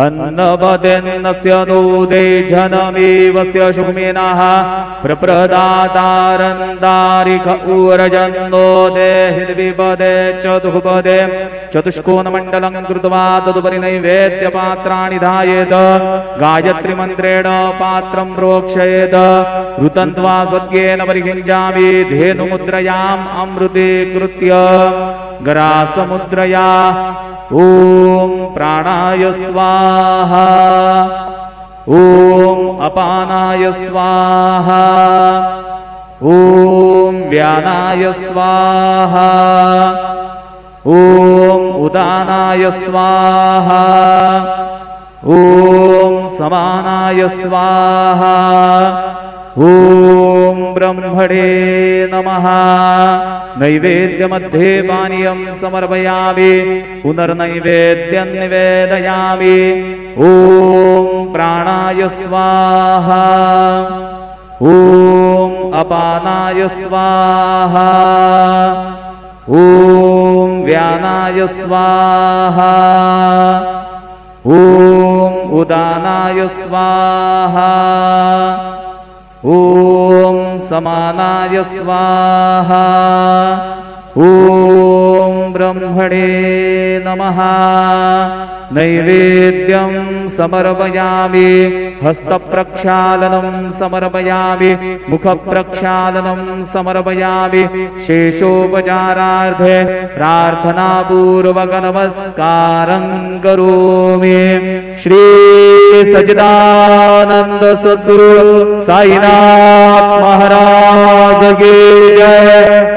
अन्नपदेन्नस्य नोदे जनमेवस्य शुभमेनाः प्रप्रदातारन्दारिक ऊरजन्नो देहिर्विपदे चतुःपदे चतुष्कोणमण्डलं कृत्वा तदुपरि नैवेद्यपात्राणि धायेत गायत्रीमन्त्रेण पात्रं प्रोक्षयेत ऋतन्त्वा सत्येन परिहिञ्जामि धेनुमुद्रयाम् अमृतीकृत्य गरासमुद्रया ॐ प्राणाय स्वाहा ॐ अपानाय स्वाहा ॐ व्यानाय स्वाहा ॐ उदानाय स्वाहा ॐ समानाय स्वाहा ॐ ब्रह्मणे नमः। नैवेद्यमध्ये पानीयं समर्पयामि पुनर्नैवेद्यं निवेदयामि ॐ प्राणाय स्वाहा ॐ अपानाय स्वाहा ॐ व्यानाय स्वाहा ॐ उदानाय स्वाहा ॐ समानाय स्वाहा ॐ ब्रह्मणे नमः। नैवेद्यं समर्पयामि हस्तप्रक्षालनं समर्पयामि मुखप्रक्षालनं समर्पयामि शेषोपचारार्थे प्रार्थनापूर्वक नमस्कारं करोमि। श्री सच्चिदानंद सद्गुरु साईनाथ महाराज की जय।